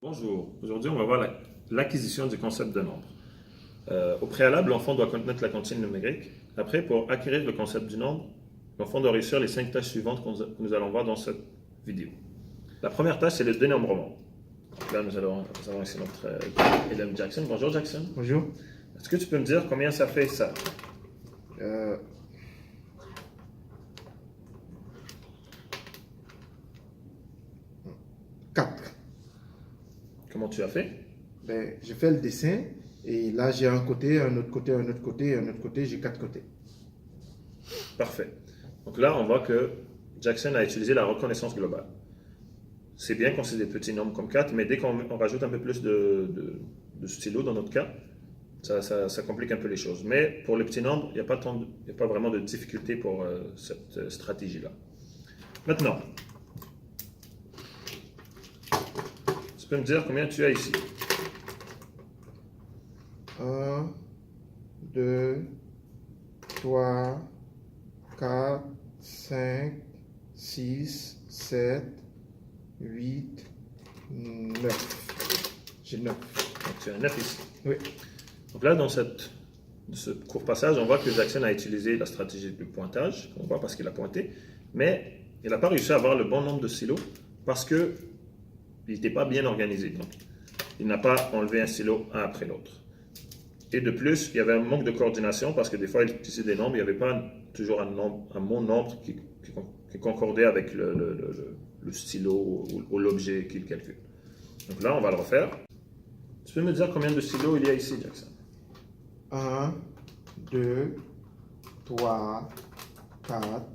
Bonjour, aujourd'hui on va voir l'acquisition du concept de nombre. Au préalable, l'enfant doit connaître la comptine numérique. Après, pour acquérir le concept du nombre, l'enfant doit réussir les 5 tâches suivantes que nous allons voir dans cette vidéo. La première tâche, c'est le dénombrement. Donc là, nous allons ici notre élève Jackson. Bonjour Jackson. Bonjour. Est-ce que tu peux me dire combien ça fait ça? Euh, 4. Comment tu as fait? Ben, je fais le dessin et là j'ai un côté, un autre côté, un autre côté, un autre côté, j'ai 4 côtés. Parfait. Donc là, on voit que Jackson a utilisé la reconnaissance globale. C'est bien qu'on sait des petits nombres comme 4, mais dès qu'on rajoute un peu plus de stylo dans notre cas, ça complique un peu les choses. Mais pour les petits nombres, il n'y a pas vraiment de difficulté pour cette stratégie-là. Maintenant, tu peux me dire combien tu as ici? 1, 2, 3, 4, 5, 6, 7, 8, 9. J'ai 9. Donc tu as 9 ici. Oui. Donc là, dans ce court passage, on voit que Jackson a utilisé la stratégie du pointage, on voit parce qu'il a pointé, mais il n'a pas réussi à avoir le bon nombre de stylos parce qu'il n'était pas bien organisé. Donc, il n'a pas enlevé un stylo un après l'autre. Et de plus, il y avait un manque de coordination parce que des fois, il utilisait des nombres, il n'y avait pas toujours un bon nombre qui concordait avec le stylo ou l'objet qu'il calcule. Donc là, on va le refaire. Tu peux me dire combien de stylos il y a ici, Jackson? 1, 2, 3, 4,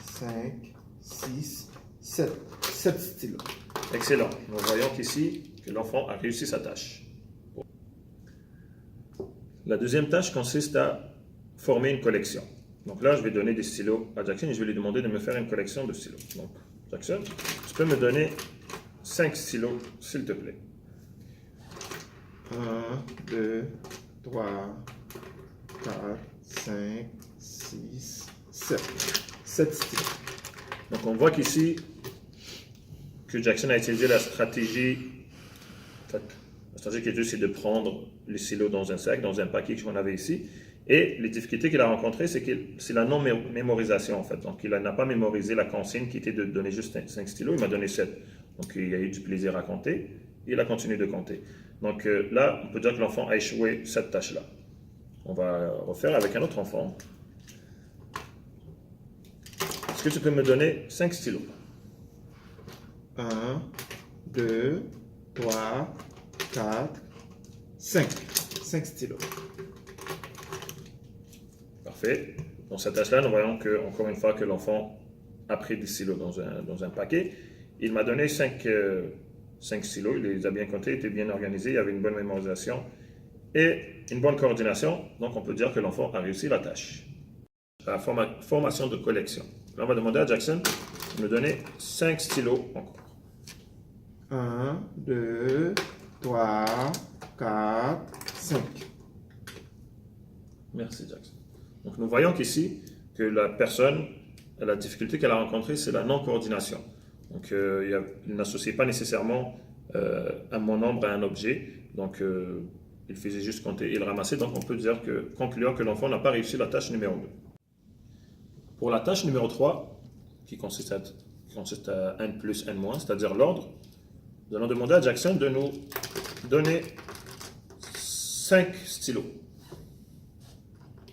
5, 6, 7. 7 stylos. Excellent. Nous voyons qu'ici, que l'enfant a réussi sa tâche. La deuxième tâche consiste à former une collection. Donc là, je vais donner des stylos à Jackson et je vais lui demander de me faire une collection de stylos. Donc, Jackson, tu peux me donner 5 stylos, s'il te plaît. 1, 2, 3, 4, 5, 6, 7. 7 stylos. Donc, on voit qu'ici, que Jackson a utilisé la stratégie. En fait, la stratégie qui est juste, c'est de prendre les stylos dans un sac, dans un paquet qu'on avait ici. Et les difficultés qu'il a rencontrées, c'est la non-mémorisation, en fait. Donc, il n'a pas mémorisé la consigne qui était de donner juste 5 stylos. Il m'a donné 7. Donc, il a eu du plaisir à compter. Et il a continué de compter. Donc, là, on peut dire que l'enfant a échoué cette tâche-là. On va refaire avec un autre enfant. Est-ce que tu peux me donner 5 stylos? 1, 2, 3, 4, 5. 5 stylos. Parfait. Dans cette tâche-là, nous voyons que, encore une fois que l'enfant a pris des stylos dans un paquet. Il m'a donné 5 stylos, il les a bien comptés, il était bien organisé, il y avait une bonne mémorisation et une bonne coordination. Donc, on peut dire que l'enfant a réussi la tâche. La formation de collection. Là, on va demander à Jackson de me donner 5 stylos encore. 1, 2, 3, 4, 5. Merci, Jackson. Donc, nous voyons qu'ici, que la personne, la difficulté qu'elle a rencontrée, c'est la non-coordination. Donc, il n'associait pas nécessairement un bon nombre à un objet. Donc, il faisait juste compter et le ramasser. Donc, on peut conclure que l'enfant n'a pas réussi la tâche numéro 2. Pour la tâche numéro 3, qui consiste à n plus n moins, c'est-à-dire l'ordre, nous allons demander à Jackson de nous donner 5 stylos.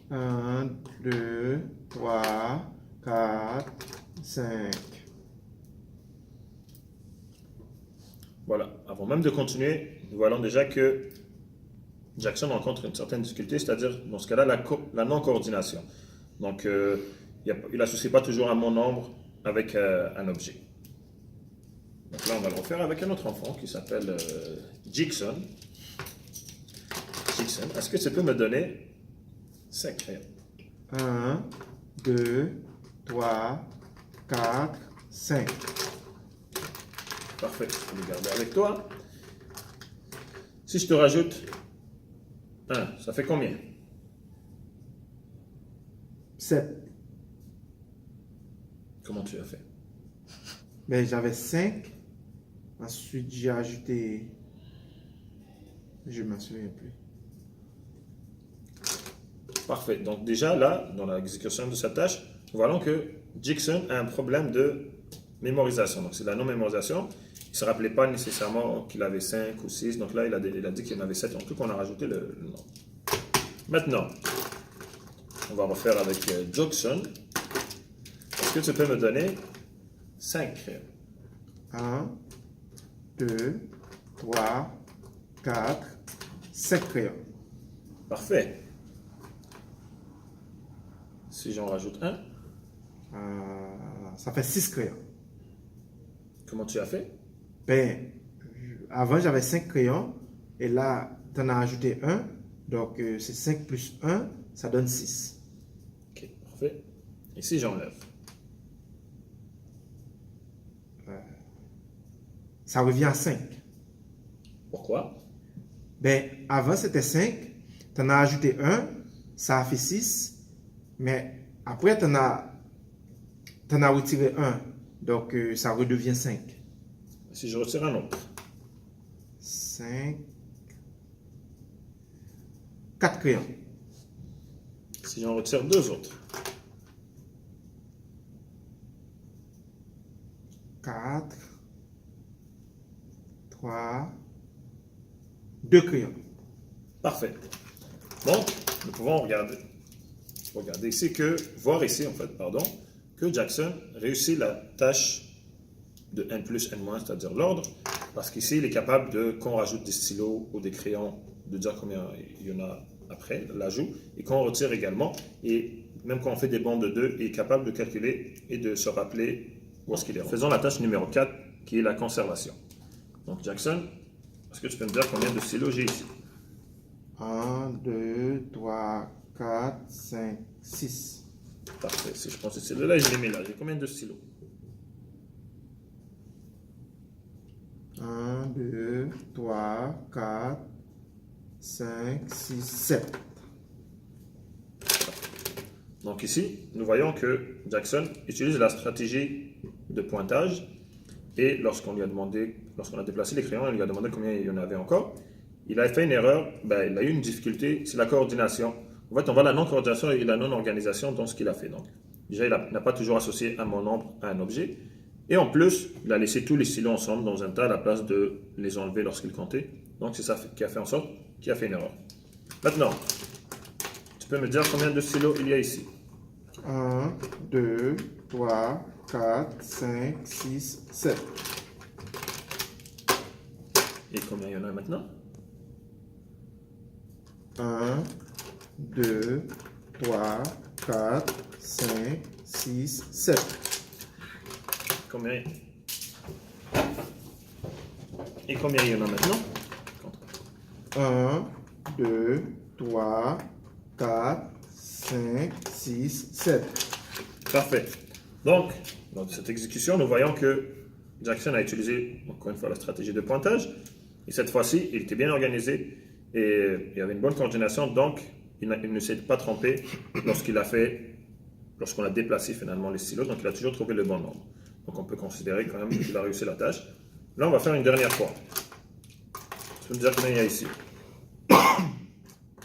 1, 2, 3, 4, 5. Voilà. Avant même de continuer, nous voyons déjà que Jackson rencontre une certaine difficulté, c'est-à-dire, dans ce cas-là, la non-coordination. Donc, il n'associe pas toujours un bon nombre avec un objet. Donc là, on va le refaire avec un autre enfant qui s'appelle Jackson. Jackson, est-ce que tu peux me donner 5 crayons? 1, 2, 3, 4, 5. Parfait, je peux les garder avec toi. Si je te rajoute 1, ça fait combien? 7. Comment tu as fait? Mais j'avais 5. Ensuite, j'ai ajouté Je ne m'en souviens plus. Parfait. Donc déjà là, dans l'exécution de sa tâche, nous voyons que Jackson a un problème de mémorisation. Donc c'est la non-mémorisation. Il ne se rappelait pas nécessairement qu'il avait 5 ou 6. Donc là, il a dit qu'il en avait 7. En tout cas, on a rajouté le nombre. Maintenant, on va refaire avec Jackson. Est-ce que tu peux me donner 5 crayons? 1, 2, 3, 4, 5 crayons. Parfait. Si j'en rajoute un, Ça fait 6 crayons. comment tu as fait? Ben, avant j'avais 5 crayons et là tu en as ajouté un. Donc c'est 5 plus 1, ça donne 6. Ok, parfait. Et si j'enlève? Ça revient à 5. Pourquoi? Ben, avant c'était 5, tu en as ajouté un, ça a fait 6, mais après tu en as retiré un, donc ça redevient 5. Si je retire un autre? 5, 4 crayons. Si j'en retire deux autres? 4, 3, 2 crayons. Parfait. Donc, nous pouvons regarder ici voir ici, en fait, pardon, que Jackson réussit la tâche de n plus n moins, c'est-à-dire l'ordre, parce qu'ici, il est capable de, quand on rajoute des stylos ou des crayons, de dire combien il y en a après l'ajout, et quand on retire également, et même quand on fait des bandes de 2, il est capable de calculer et de se rappeler où est-ce qu'il est. Faisons la tâche numéro 4, qui est la conservation. Donc, Jackson, est-ce que tu peux me dire combien de stylos j'ai ici? 1, 2, 3, 4, 5, 6. Parfait. Si je prends ce stylo-là, je les mets là. J'ai combien de stylos? 1, 2, 3, 4, 5, 6, 7. Donc ici, nous voyons que Jackson utilise la stratégie de pointage et lorsqu'on a déplacé les crayons, il lui a demandé combien il y en avait encore. Il a fait une erreur, ben, il a eu une difficulté, c'est la coordination. En fait, on voit la non-coordination et la non-organisation dans ce qu'il a fait. Donc, déjà, il n'a pas toujours associé un mot nombre à un objet. Et en plus, il a laissé tous les stylos ensemble dans un tas à la place de les enlever lorsqu'il comptait. Donc, c'est ça qui a fait en sorte qu'il a fait une erreur. Maintenant, tu peux me dire combien de stylos il y a ici? 1, 2, 3, 4, 5, 6, 7. Et combien il y en a maintenant? 1, 2, 3, 4, 5, 6, 7. Combien? Et combien il y en a maintenant? 1, 2, 3, 4, 5, 6, 7. Parfait. Donc, dans cette exécution, nous voyons que Jackson a utilisé, encore une fois, la stratégie de pointage. Et cette fois-ci, il était bien organisé et il y avait une bonne coordination. Donc, il ne s'est pas trompé lorsqu'on a déplacé finalement les stylos. Donc, il a toujours trouvé le bon nombre. Donc, on peut considérer quand même qu'il a réussi la tâche. Là, on va faire une dernière fois. Tu peux me dire combien il y a ici?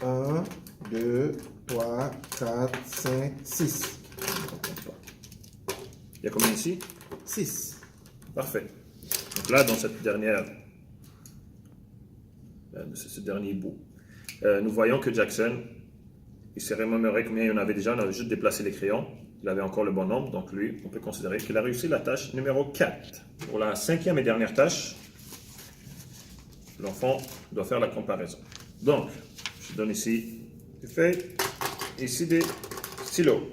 1, 2, 3, 4, 5, 6. Il y a combien ici? 6. Parfait. Donc là, dans ce dernier bout, nous voyons que Jackson, il s'est remémoré combien il y en avait déjà. On avait juste déplacé les crayons. Il avait encore le bon nombre. Donc lui, on peut considérer qu'il a réussi la tâche numéro 4. Pour la cinquième et dernière tâche, l'enfant doit faire la comparaison. Donc, je donne ici des feuilles, ici des stylos.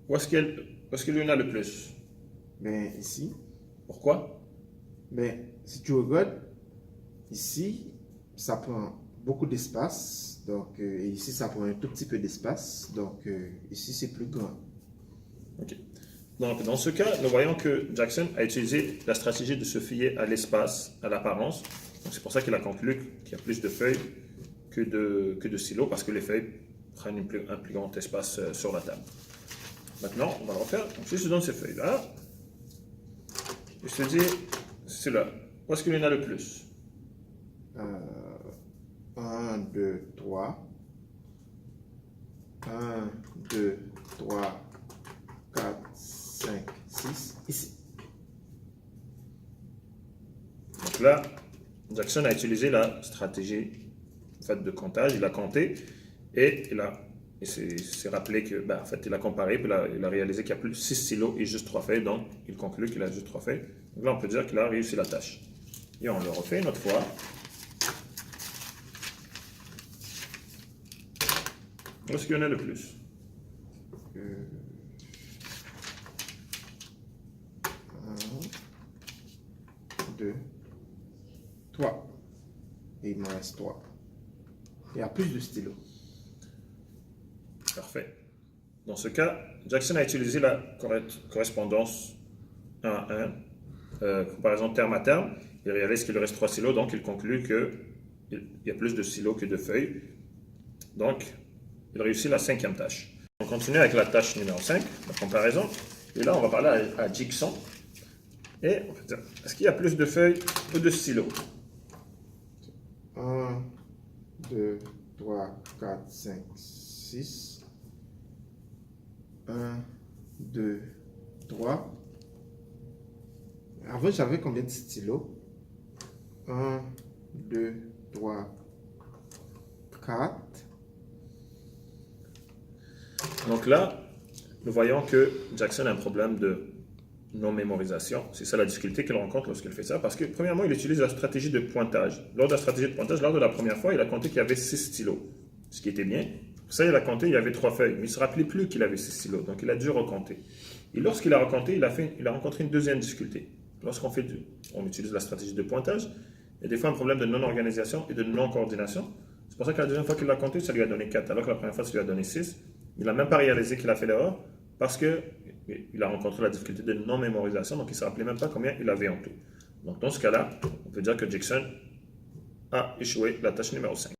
Où est-ce qu'il y en a le plus? Ben, ici. Pourquoi? Ben, si tu regardes, ici, ça prend beaucoup d'espace. Donc, et ici, ça prend un tout petit peu d'espace. Donc, ici, c'est plus grand. Ok. Donc, dans ce cas, nous voyons que Jackson a utilisé la stratégie de se fier à l'espace, à l'apparence. Donc, c'est pour ça qu'il a conclu qu'il y a plus de feuilles que de stylos, parce que les feuilles prennent un plus grand espace sur la table. Maintenant, on va le refaire. Donc, si je te donne ces feuilles-là, je te dis, c'est là. Où est-ce qu'il y en a le plus? 1, 2, 3. 1, 2, 3, 4, 5, 6. Ici. Donc là, Jackson a utilisé la stratégie de comptage. Il a compté et il s'est rappelé que, en fait, il a comparé, puis il a réalisé qu'il y a plus 6 stylos et juste 3 feuilles, donc il conclut qu'il a juste 3 feuilles. Donc là, on peut dire qu'il a réussi la tâche. Et on le refait une autre fois. Où est-ce qu'il y en a le plus? 1, 2, 3. Et il me reste 3. Il y a plus de stylos. Parfait. Dans ce cas, Jackson a utilisé la correspondance 1 à 1, comparaison terme à terme. Il réalise qu'il lui reste 3 stylos, donc il conclut qu'il y a plus de stylos que de feuilles. Donc, il réussit la 5e tâche. On continue avec la tâche numéro 5, la comparaison. Et là, on va parler à Jigsaw. Et on va dire, est-ce qu'il y a plus de feuilles ou de stylos? 1, 2, 3, 4, 5, 6. 1, 2, 3. Avant, j'avais combien de stylos? 1, 2, 3, 4. Donc là, nous voyons que Jackson a un problème de non-mémorisation. C'est ça la difficulté qu'il rencontre lorsqu'il fait ça. Parce que, premièrement, il utilise la stratégie de pointage. Lors de la stratégie de pointage, lors de la première fois, il a compté qu'il y avait 6 stylos, ce qui était bien. Pour ça, il a compté, il y avait 3 feuilles. Mais il ne se rappelait plus qu'il avait 6 stylos. Donc, il a dû recompter. Et lorsqu'il a recompté, il a rencontré une deuxième difficulté. Lorsqu'on utilise la stratégie de pointage, il y a des fois un problème de non-organisation et de non-coordination. C'est pour ça que la deuxième fois qu'il l'a compté, ça lui a donné 4, alors que la première fois, ça lui a donné 6. Il n'a même pas réalisé qu'il a fait l'erreur parce qu'il a rencontré la difficulté de non-mémorisation, donc il ne se rappelait même pas combien il avait en tout. Donc dans ce cas-là, on peut dire que Jackson a échoué la tâche numéro 5.